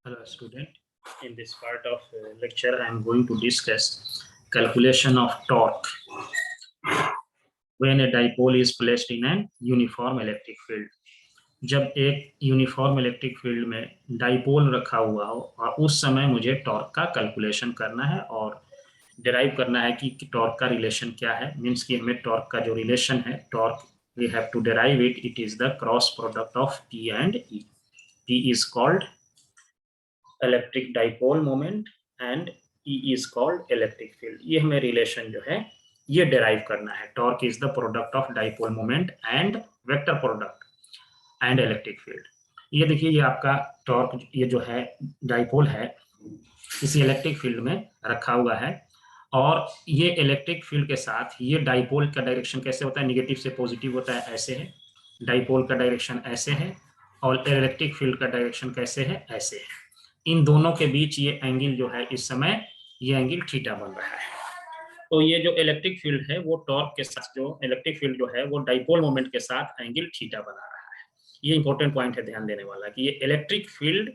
Hello student, in this part of lecture I am going to discuss calculation of torque when a dipole is placed in an uniform electric field. जब एक uniform electric field में dipole रखा हुआ हो और उस समय मुझे टॉर्क का कैलकुलेशन करना है और डिराइव करना है कि टॉर्क का रिलेशन क्या है। मींस कि हमें टॉर्क का जो रिलेशन है torque we have to derive it, it is the cross product of P and E. P is called electric dipole moment and E is called electric field. ये हमें relation जो है ये डिराइव करना है। Torque is the product of dipole moment and vector product and electric field. ये देखिए, ये आपका टॉर्क ये जो है डाइपोल है इसी इलेक्ट्रिक फील्ड में रखा हुआ है और ये इलेक्ट्रिक फील्ड के साथ ये डाइपोल का डायरेक्शन कैसे होता है, निगेटिव से पॉजिटिव होता है, ऐसे है। डाइपोल का डायरेक्शन ऐसे है और इलेक्ट्रिक फील्ड का डायरेक्शन कैसे है, ऐसे है। इन दोनों के बीच ये एंगल जो है इस समय ये एंगल थीटा बन रहा है। तो ये जो इलेक्ट्रिक फील्ड है वो टॉर्क के साथ, जो इलेक्ट्रिक फील्ड जो है वो डाइपोल मोमेंट के साथ एंगल थीटा बना रहा है। ये इंपॉर्टेंट पॉइंट है ध्यान देने वाला कि ये इलेक्ट्रिक फील्ड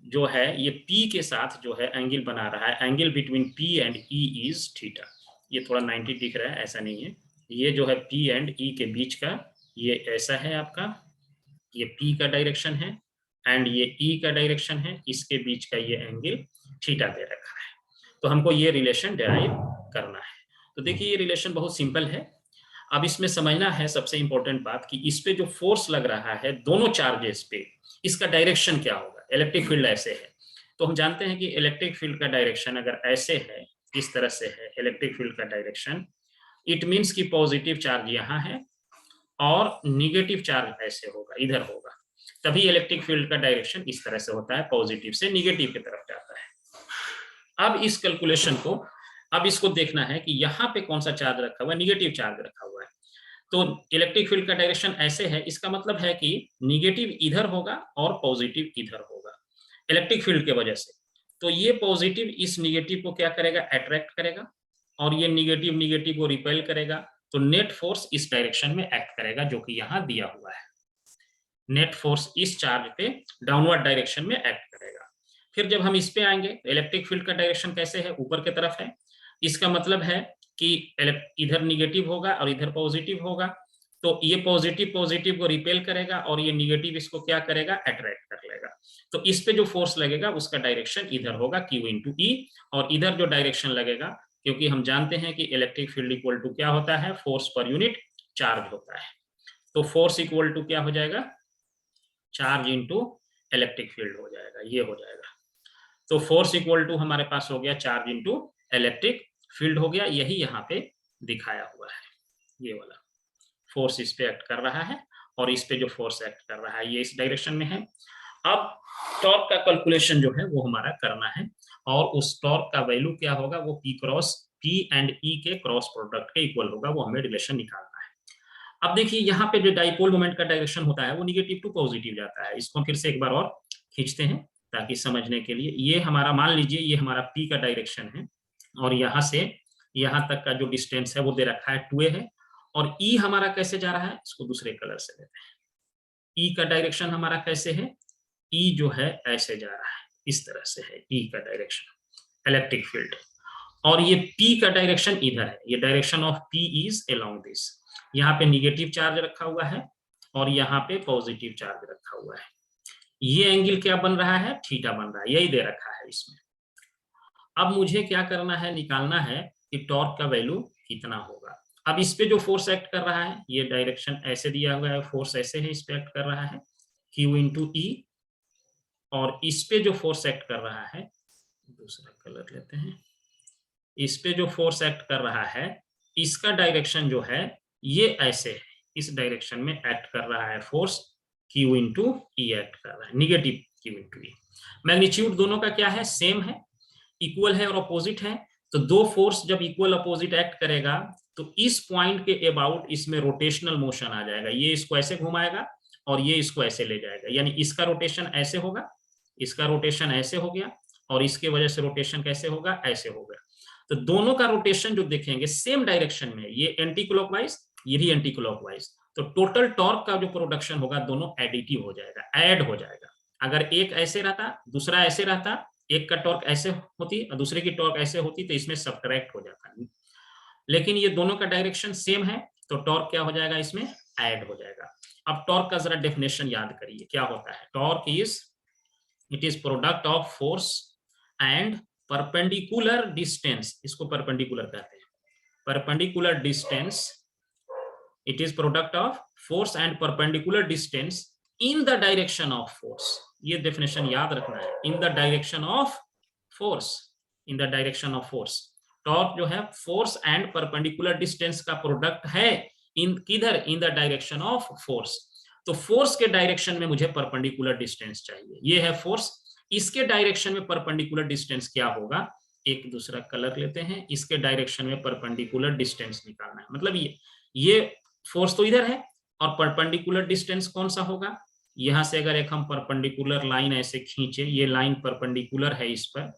जो है ये P के साथ जो है एंगल बना रहा है। Angle between P and E is theta. ये थोड़ा 90 दिख रहा है, ऐसा नहीं है। ये जो है P एंड E के बीच का ये ऐसा है आपका, ये P का डायरेक्शन है एंड ये E का डायरेक्शन है, इसके बीच का ये एंगल थीटा दे रखा है। तो हमको ये रिलेशन डिराइव करना है। तो देखिए ये रिलेशन बहुत सिंपल है। अब इसमें समझना है सबसे इंपॉर्टेंट बात कि इस पे जो फोर्स लग रहा है दोनों चार्जेस पे, इसका डायरेक्शन क्या होगा। इलेक्ट्रिक फील्ड ऐसे है तो हम जानते हैं कि इलेक्ट्रिक फील्ड का डायरेक्शन अगर ऐसे है, इस तरह से है इलेक्ट्रिक फील्ड का डायरेक्शन, इट मीन्स कि पॉजिटिव चार्ज यहाँ है और निगेटिव चार्ज ऐसे होगा, इधर होगा। तभी इलेक्ट्रिक फील्ड का डायरेक्शन इस तरह से होता है, पॉजिटिव से निगेटिव की तरफ जाता है। अब इस कैलकुलेशन को, अब इसको देखना है कि यहाँ पे कौन सा चार्ज रखा हुआ है, निगेटिव चार्ज रखा हुआ है। तो इलेक्ट्रिक फील्ड का डायरेक्शन ऐसे है, इसका मतलब है कि निगेटिव इधर होगा और पॉजिटिव इधर होगा इलेक्ट्रिक फील्ड के वजह से। तो ये पॉजिटिव इस निगेटिव को क्या करेगा, अट्रैक्ट करेगा और ये निगेटिव निगेटिव को रिपेल करेगा। तो नेट फोर्स इस डायरेक्शन में एक्ट करेगा जो कि यहाँ दिया हुआ है। नेट फोर्स इस चार्ज पे डाउनवर्ड डायरेक्शन में एक्ट करेगा। फिर जब हम इस पे आएंगे तो इलेक्ट्रिक फील्ड का डायरेक्शन कैसे है, ऊपर की तरफ है। इसका मतलब है कि इधर निगेटिव होगा और इधर पॉजिटिव होगा। तो ये पॉजिटिव पॉजिटिव को रिपेल करेगा और ये निगेटिव इसको क्या करेगा, अट्रैक्ट कर लेगा। तो इस पे जो फोर्स लगेगा उसका डायरेक्शन इधर होगा, Q इंटू E। और इधर जो डायरेक्शन लगेगा, क्योंकि हम जानते हैं कि इलेक्ट्रिक फील्ड इक्वल टू क्या होता है, फोर्स पर यूनिट चार्ज होता है। तो फोर्स इक्वल टू क्या हो जाएगा, चार्ज इंटू इलेक्ट्रिक फील्ड हो जाएगा, ये हो जाएगा। तो फोर्स इक्वल टू हमारे पास हो गया चार्ज इंटू इलेक्ट्रिक फील्ड हो गया। यही यहाँ पे दिखाया हुआ है, ये वाला फोर्स इस पे एक्ट कर रहा है और इस पे जो फोर्स एक्ट कर रहा है ये इस डायरेक्शन में है। अब टॉर्क का कैलकुलेशन जो है वो हमारा करना है और उस टॉर्क का वैल्यू क्या होगा, वो P एंड E के क्रॉस प्रोडक्ट के इक्वल होगा, वो हमें रिलेशन निकालना है। अब देखिए यहाँ पे जो डाइपोल मोमेंट का डायरेक्शन होता है वो निगेटिव टू पॉजिटिव जाता है। इसको फिर से एक बार और खींचते हैं ताकि समझने के लिए। ये हमारा, मान लीजिए ये हमारा P का डायरेक्शन है और यहाँ से यहाँ तक का जो डिस्टेंस है वो दे रखा है 2a है। और E हमारा कैसे जा रहा है, इसको दूसरे कलर से लेते हैं। E का डायरेक्शन हमारा कैसे है, E जो है ऐसे जा रहा है, इस तरह से है E का डायरेक्शन इलेक्ट्रिक फील्ड। और ये P का डायरेक्शन इधर है, ये direction of P is along this. यहाँ पे निगेटिव चार्ज रखा हुआ है और यहाँ पे पॉजिटिव चार्ज रखा हुआ है। ये एंगल क्या बन रहा है, थीटा बन रहा है, यही दे रखा है इसमें। अब मुझे क्या करना है, निकालना है कि टॉर्क का वैल्यू कितना होगा। अब इस पे जो फोर्स एक्ट कर रहा है, ये डायरेक्शन ऐसे दिया हुआ है, फोर्स ऐसे है, इस पे एक्ट कर रहा है Q इंटू E। और इस पे जो फोर्स एक्ट कर रहा है, दूसरा कलर लेते हैं, इस पे जो फोर्स एक्ट कर रहा है इसका डायरेक्शन जो है ये ऐसे है, इस डायरेक्शन में एक्ट कर रहा है force Q into E act कर रहा है, negative Q into E। Magnitude दोनों का क्या है, सेम है, इक्वल है और अपोजिट है। तो दो फोर्स जब इक्वल अपोजिट एक्ट करेगा तो इस पॉइंट के अबाउट इसमें रोटेशनल मोशन आ जाएगा। ये इसको ऐसे घुमाएगा और ये इसको ऐसे ले जाएगा, यानी इसका रोटेशन ऐसे होगा, इसका रोटेशन ऐसे हो गया और इसके वजह से रोटेशन कैसे होगा, ऐसे होगा। तो दोनों का रोटेशन जो देखेंगे सेम डायरेक्शन में, ये एंटी क्लॉकवाइज, ये भी एंटी क्लॉकवाइज। तो टोटल टॉर्क का जो प्रोडक्शन होगा दोनों एडिटिव हो जाएगा, ऐड हो जाएगा। अगर एक ऐसे रहता, दूसरा ऐसे रहता, एक का टॉर्क ऐसे होती और दूसरे की टॉर्क ऐसे होती, तो इसमें सब्ट्रैक्ट हो जाता। लेकिन ये दोनों का डायरेक्शन सेम है, तो टॉर्क क्या हो जाएगा, इसमें ऐड हो जाएगा। अब टॉर्क का जरा डेफिनेशन याद करिए, क्या होता है। Torque is, it is product of force and perpendicular distance, इसको परपेंडिकुलर कहते हैं, perpendicular distance, it is product of force and perpendicular distance in the direction of force। ये डेफिनेशन याद रखना है, in the direction of force, in the direction of force। Torque जो है force and perpendicular distance का product है, इन किधर, इन the direction of force. तो फोर्स के डायरेक्शन में मुझे परपेंडिकुलर डिस्टेंस चाहिए, ये है फोर्स, इसके डायरेक्शन में परपेंडिकुलर डिस्टेंस क्या होगा, एक दूसरा कलर लेते हैं, इसके डायरेक्शन में परपेंडिकुलर डिस्टेंस निकालना है। मतलब ये फोर्स तो इधर है और परपेंडिकुलर डिस्टेंस कौन सा होगा, यहां से अगर एक हम परपेंडिकुलर लाइन ऐसे खींचे, ये लाइन परपेंडिकुलर है इस पर,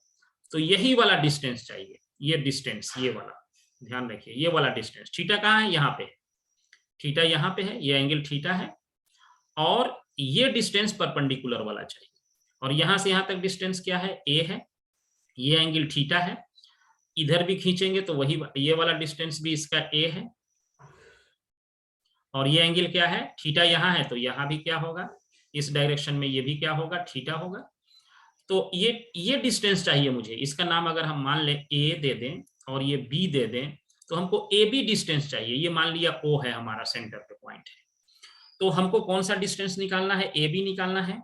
तो यही वाला डिस्टेंस चाहिए, ये डिस्टेंस, ये वाला ध्यान रखिए, ये वाला डिस्टेंस। थीटा कहाँ है, यहाँ पे, थीटा यहाँ पे है, ये एंगल थीटा है, और ये डिस्टेंस परपेंडिकुलर वाला चाहिए। और यहां से यहां तक डिस्टेंस क्या है, ए है, ये एंगल थीटा है, इधर भी खींचेंगे तो वही, ये वाला डिस्टेंस भी इसका ए है, और ये एंगल क्या है, थीटा यहाँ है, तो यहाँ भी क्या होगा, इस डायरेक्शन में ये भी क्या होगा, थीटा होगा। तो ये डिस्टेंस चाहिए मुझे, इसका नाम अगर हम मान लें ए दे दें और ये बी दे दें, तो हमको ए बी डिस्टेंस चाहिए। ये मान लिया ओ है हमारा सेंटर पे पॉइंट है, तो हमको कौन सा डिस्टेंस निकालना है, ए बी निकालना है।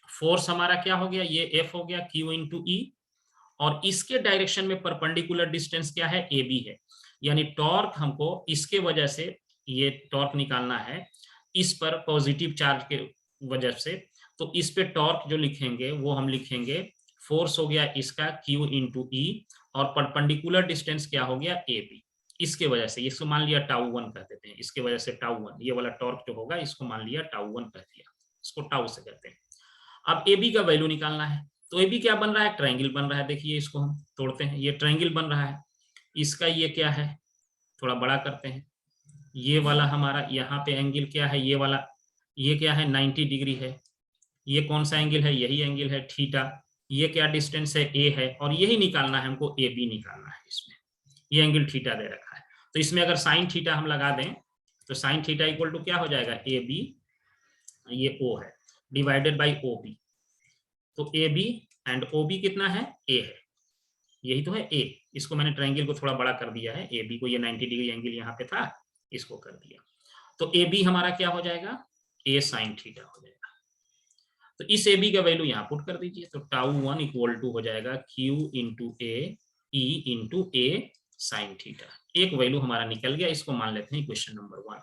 फोर्स हमारा क्या हो गया, ये एफ हो गया, क्यू इंटू ई, और इसके डायरेक्शन में परपेंडिकुलर डिस्टेंस क्या है, ए बी है। यानी टॉर्क हमको इसके वजह से ये टॉर्क निकालना है, इस पर पॉजिटिव चार्ज के वजह से, तो इस पे टॉर्क जो लिखेंगे वो हम लिखेंगे, फोर्स हो गया इसका Q इंटू ई, और परपेंडिकुलर डिस्टेंस क्या हो गया, ए बी। इसके वजह से इसको मान लिया टाउ वन कह देते हैं, इसके वजह से टाउ वन, ये वाला टॉर्क जो होगा इसको मान लिया टाउ वन कह दिया, इसको टाउ से कहते हैं। अब ए बी का वैल्यू निकालना है, तो ए बी क्या बन रहा है, ट्रायंगल बन रहा है। देखिए इसको हम तोड़ते हैं, ये ट्रायंगल बन रहा है, इसका ये क्या है, थोड़ा बड़ा करते हैं, ये वाला हमारा यहाँ पे एंगल क्या है, ये वाला, ये क्या है 90 डिग्री है, ये कौन सा एंगल है, यही एंगल है थीटा, ये क्या डिस्टेंस है, ए है, और यही निकालना है हमको, ए बी निकालना है। इसमें ये एंगल थीटा दे रखा है, तो इसमें अगर साइन थीटा हम लगा दें, तो साइन थीटा इक्वल टू क्या हो जाएगा, ए बी, ये ओ है, डिवाइडेड बाई ओ बी। तो A B and O B कितना है, ए है, यही तो है ए। इसको मैंने ट्रायंगल को थोड़ा बड़ा कर दिया है, ए बी को, ये 90 डिग्री एंगल यहाँ पे था, इसको कर दिया। तो ए बी हमारा क्या हो जाएगा, ए साइन थीटा हो जाएगा। तो इस ए बी का वैल्यू यहाँ पुट कर दीजिए, तो टाउ वन इक्वल टू हो जाएगा क्यू इंटू ए ई इंटू ए साइन थीटा। एक वैल्यू हमारा निकल गया, इसको मान लेते हैं क्वेश्चन नंबर 1।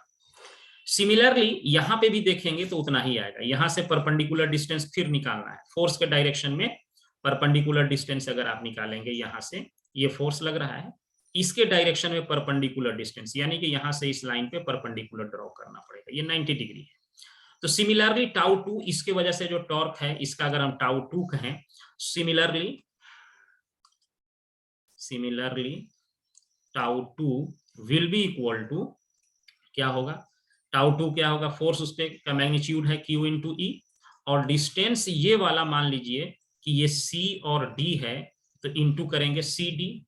सिमिलरली यहाँ पे भी देखेंगे तो उतना ही आएगा, यहाँ से परपेंडिकुलर डिस्टेंस फिर निकालना है, फोर्स के डायरेक्शन में परपेंडिकुलर डिस्टेंस अगर आप निकालेंगे, यहाँ से ये फोर्स लग रहा है, इसके डायरेक्शन में परपेंडिकुलर डिस्टेंस, यानी कि यहाँ से इस लाइन पे परपेंडिकुलर ड्रॉ करना पड़ेगा, ये 90 डिग्री है। तो सिमिलरली टाउ टू, इसके वजह से जो टॉर्क है इसका अगर हम टाउ टू कहें, similarly tau two will be equal to, क्या होगा, टाउ टू क्या होगा, फोर्स उस पे का मैग्नीट्यूड है Q इंटू ई, और डिस्टेंस ये वाला मान लीजिए कि ये C और D है, तो इंटू करेंगे CD,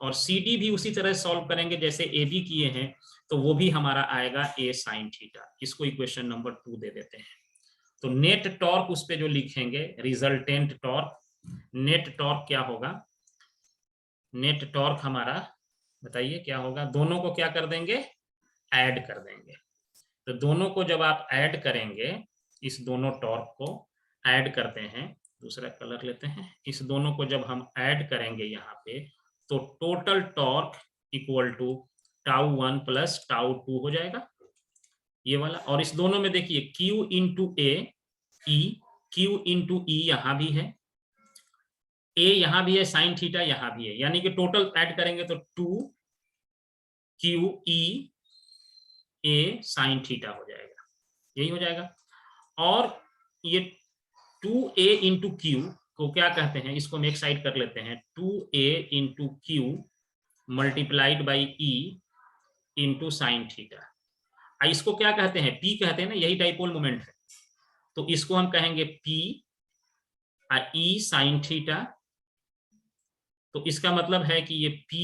और CD भी उसी तरह सॉल्व करेंगे जैसे AB किए हैं, तो वो भी हमारा आएगा A साइन थीटा। इसको इक्वेशन नंबर 2 दे देते हैं। तो नेट टॉर्क उस पे जो लिखेंगे, रिजल्टेंट टॉर्क, नेट टॉर्क क्या होगा, नेट टॉर्क हमारा बताइए क्या होगा, दोनों को क्या कर देंगे, ऐड कर देंगे। तो दोनों को जब आप ऐड करेंगे, इस दोनों टॉर्क को ऐड करते हैं, दूसरा कलर लेते हैं, इस दोनों को जब हम ऐड करेंगे यहाँ पे, तो total torque equal to tau one plus tau two हो जाएगा, ये वाला। और इस दोनों में देखिए Q इंटू ए ई, Q इंटू ई यहाँ भी है, ए यहाँ भी है, साइन थीटा यहाँ भी है, यानी कि टोटल ऐड करेंगे तो 2 QE ए साइन थीटा हो जाएगा, यही हो जाएगा। और ये 2A इंटू क्यू को क्या कहते हैं, इसको हम एक साइड कर लेते हैं, 2A into Q multiplied by E into sine theta. इसको क्या कहते हैं, P कहते हैं ना, यही डाइपोल मोमेंट है। तो इसको हम कहेंगे P ई साइन थीटा। तो इसका मतलब है कि ये P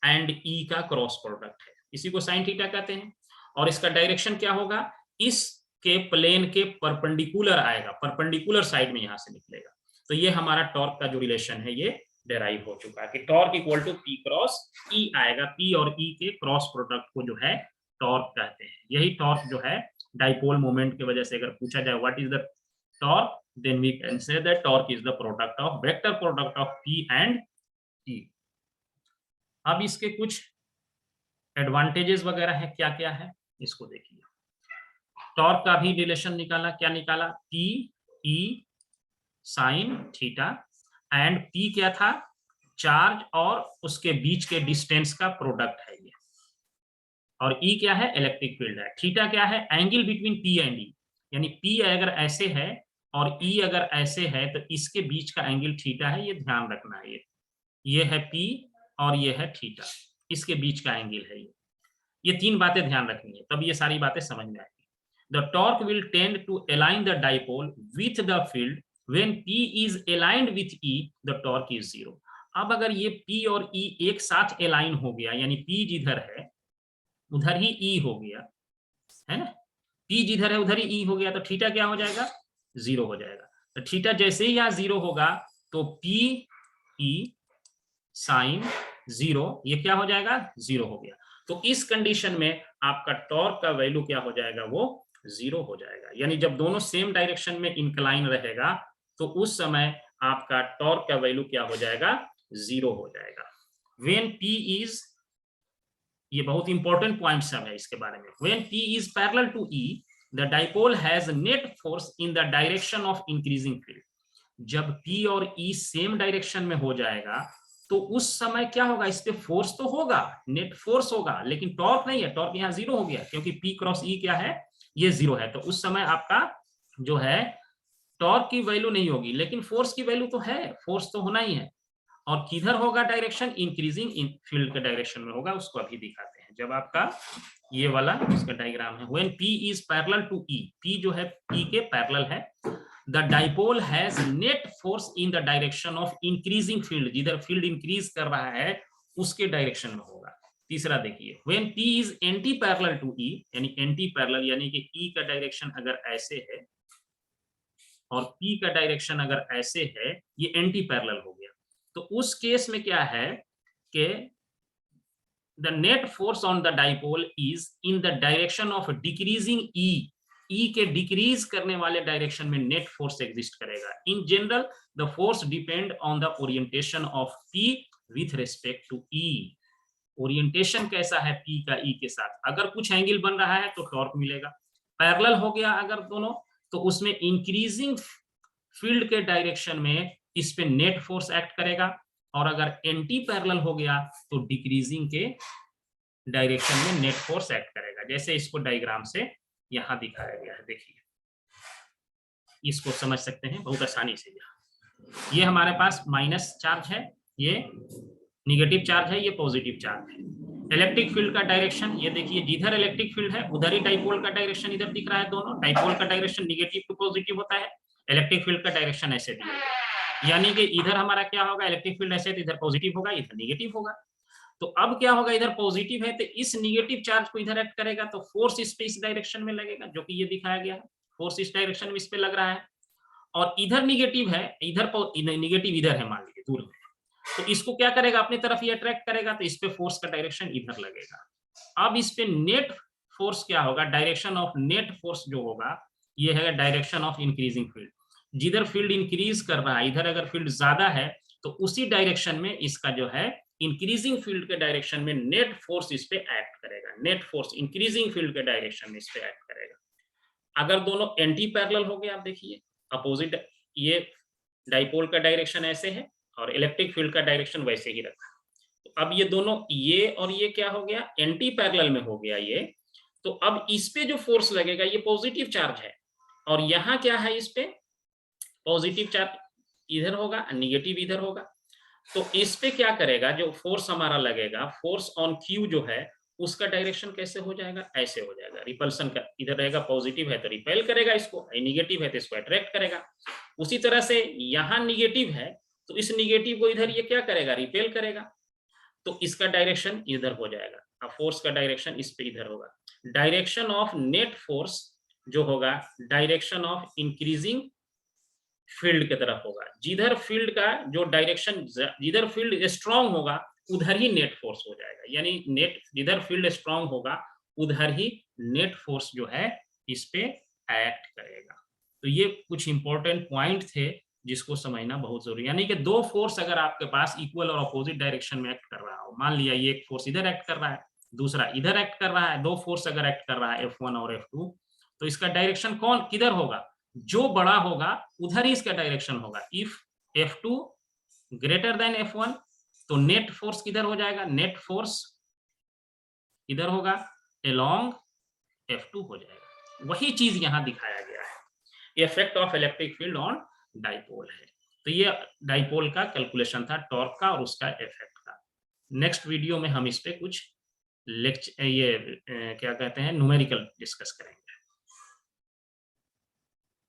एंड E का क्रॉस प्रोडक्ट है, इसी को साइन थीटा कहते हैं। और इसका डायरेक्शन क्या होगा, इसके प्लेन के परपेंडिकुलर आएगा, परपेंडिकुलर साइड में यहां से निकलेगा। तो ये हमारा टॉर्क का जो रिलेशन है ये डेराइव हो चुका है कि torque equal to P cross E आएगा। P और E के क्रॉस प्रोडक्ट को जो है टॉर्क कहते हैं। यही टॉर्क जो है डाइपोल मोमेंट की वजह से अगर पूछा जाए what is the torque, then we can say that torque is the product of vector product of P and E। अब इसके कुछ एडवांटेजेस वगैरह है, क्या क्या है इसको देखिए। टॉर्क का भी रिलेशन निकाला, क्या निकाला, P E sine theta, and P क्या था, चार्ज और उसके बीच के डिस्टेंस का प्रोडक्ट है ये, और E क्या है, इलेक्ट्रिक फील्ड है। थीटा क्या है, angle between P and E, यानी P अगर ऐसे है और E अगर ऐसे है तो इसके बीच का एंगल थीटा है, ये ध्यान रखना है। ये है P और ये है थीटा, इसके बीच का एंगल है ये तीन बातें ध्यान रखनी है, तब ये सारी बातें समझ में आएगी। The torque will tend to align the dipole with the field when P is aligned with E, the torque is zero. अब अगर ये P और E एक साथ अलाइन हो गया, यानी P जिधर है उधर ही E हो गया, है ना, P जिधर है उधर ही E हो गया, तो थीटा क्या हो जाएगा, जीरो हो जाएगा। तो थीटा जैसे ही यहाँ जीरो होगा तो P E साइन जीरो, ये क्या हो जाएगा, जीरो हो गया। तो इस कंडीशन में आपका टॉर्क का वैल्यू क्या हो जाएगा, वो जीरो हो जाएगा। यानी जब दोनों सेम डायरेक्शन में इंक्लाइन रहेगा तो उस समय आपका टॉर्क का वैल्यू क्या हो जाएगा, जीरो हो जाएगा। व्हेन P इज, ये बहुत इंपॉर्टेंट पॉइंट सब है इसके बारे में, when P is parallel to E, the dipole has net force in the direction of increasing field. जब P और E सेम डायरेक्शन में हो जाएगा तो उस समय क्या होगा, इस पे फोर्स तो होगा, नेट फोर्स होगा, लेकिन टॉर्क नहीं है, टॉर्क यहाँ जीरो हो गया क्योंकि P क्रॉस E क्या है, ये जीरो है। तो उस समय आपका जो है टॉर्क की वैल्यू नहीं होगी, लेकिन फोर्स की वैल्यू तो है, फोर्स तो होना ही है। और किधर होगा डायरेक्शन, इंक्रीजिंग इन फील्ड के डायरेक्शन में होगा, उसको अभी दिखाते हैं। जब आपका ये वाला इसका डायग्राम है, when P is parallel to E, P जो है P के पैरेलल है, the dipole has net force in the direction of increasing field, जिधर फील्ड इंक्रीज कर रहा है उसके डायरेक्शन में होगा। तीसरा देखिए, when P is anti parallel to E, यानी एंटी पैरेलल यानी कि E का डायरेक्शन अगर ऐसे है और P का डायरेक्शन अगर ऐसे है, ये एंटी पैरेलल हो गया। तो उस केस में क्या है कि the net force on the dipole is in the direction of decreasing E, E के डिक्रीज करने वाले डायरेक्शन में नेट फोर्स एग्जिस्ट करेगा। In general the force depend on the orientation of P with respect to E। Orientation कैसा है P का E के साथ, अगर कुछ एंगल बन रहा है तो टॉर्क मिलेगा। पैरेलल हो गया अगर दोनों, तो उसमें इंक्रीजिंग फील्ड के डायरेक्शन में इस पे नेट फोर्स एक्ट करेगा, और अगर एंटी पैरेलल हो गया तो डिक्रीजिंग के डायरेक्शन में नेट फोर्स एक्ट करेगा। जैसे इसको डायग्राम से यहां दिखाया गया है, देखिए इसको समझ सकते हैं बहुत आसानी से। ये हमारे पास माइनस चार्ज है, ये निगेटिव चार्ज है, ये पॉजिटिव चार्ज है। इलेक्ट्रिक फील्ड का डायरेक्शन ये देखिए, जिधर इलेक्ट्रिक फील्ड है उधर ही डाइपोल का डायरेक्शन इधर दिख रहा है। दोनों डाइपोल का डायरेक्शन निगेटिव टू पॉजिटिव होता है, इलेक्ट्रिक फील्ड का डायरेक्शन ऐसे दिया, यानी कि इधर हमारा क्या होगा, इलेक्ट्रिक फील्ड ऐसे, तो इधर पॉजिटिव होगा, इधर निगेटिव होगा। तो अब क्या होगा, इधर पॉजिटिव है तो इस निगेटिव चार्ज को इधर एक्ट करेगा, तो फोर्स इस पे इस डायरेक्शन में लगेगा, जो कि ये दिखाया गया है, फोर्स इस डायरेक्शन में इस पे लग रहा है। और इधर निगेटिव है, इधर निगेटिव इधर है मान लीजिए दूर में, तो इसको क्या करेगा, अपनी तरफ ये अट्रैक्ट करेगा, तो इस पे फोर्स का डायरेक्शन इधर लगेगा। अब इस पे नेट फोर्स क्या होगा, डायरेक्शन ऑफ नेट फोर्स जो होगा ये है डायरेक्शन ऑफ इंक्रीजिंग फील्ड। जिधर फील्ड इंक्रीज कर रहा है, इधर अगर फील्ड ज्यादा है तो उसी डायरेक्शन में इसका जो है इंक्रीजिंग फील्ड के डायरेक्शन में नेट फोर्स इस पे एक्ट करेगा, नेट फोर्स इंक्रीजिंग फील्ड के डायरेक्शन में इस पे एक्ट करेगा। अगर दोनों एंटी पैरेलल हो गए, आप देखिए अपोजिट, ये डाइपोल का डायरेक्शन ऐसे है और इलेक्ट्रिक फील्ड का डायरेक्शन वैसे ही रखा, तो अब ये दोनों, ये और ये क्या हो गया, एंटी पैरेलल में हो गया ये। तो अब इस पे जो फोर्स लगेगा ये पॉजिटिव चार्ज है, और यहाँ क्या है, इस पे पॉजिटिव चार्ज इधर होगा, निगेटिव इधर होगा। तो इस पे क्या करेगा, जो फोर्स हमारा लगेगा, फोर्स ऑन क्यू जो है उसका डायरेक्शन कैसे हो जाएगा, ऐसे हो जाएगा। रिपल्सन का इधर रहेगा, पॉजिटिव है तो रिपेल करेगा इसको, नेगेटिव है तो इसको अट्रैक्ट करेगा। उसी तरह से यहाँ नेगेटिव है तो इस नेगेटिव को इधर ये क्या करेगा, रिपेल करेगा, तो इसका डायरेक्शन इधर हो जाएगा। अब फोर्स का डायरेक्शन इस पे इधर होगा। डायरेक्शन ऑफ नेट फोर्स जो होगा, डायरेक्शन ऑफ इंक्रीजिंग फील्ड की तरफ होगा। जिधर फील्ड का जो डायरेक्शन, जिधर फील्ड स्ट्रांग होगा उधर ही नेट फोर्स हो जाएगा। यानी नेट, जिधर फील्ड स्ट्रांग होगा उधर ही नेट फोर्स जो है इस पे एक्ट करेगा। तो ये कुछ इंपॉर्टेंट पॉइंट थे जिसको समझना बहुत जरूरी है। यानी कि दो फोर्स अगर आपके पास इक्वल और अपोजिट डायरेक्शन में एक्ट कर रहा हो, मान लिया ये एक फोर्स इधर एक्ट कर रहा है, दूसरा इधर एक्ट कर रहा है, दो फोर्स अगर एक्ट कर रहा है F1 और F2, तो इसका डायरेक्शन कौन किधर होगा, जो बड़ा होगा उधर ही इसका डायरेक्शन होगा। If F2 greater than F1 तो नेट फोर्स किधर हो जाएगा, नेट फोर्स इधर होगा, अलोंग F2 हो जाएगा। वही चीज यहां दिखाया गया है। Effect of electric field on dipole है। तो ये डाइपोल का कैलकुलेशन था, टॉर्क का और उसका इफेक्ट का। नेक्स्ट वीडियो में हम इस पे कुछ लेक्चर, ये क्या कहते हैं, न्यूमेरिकल डिस्कस करेंगे।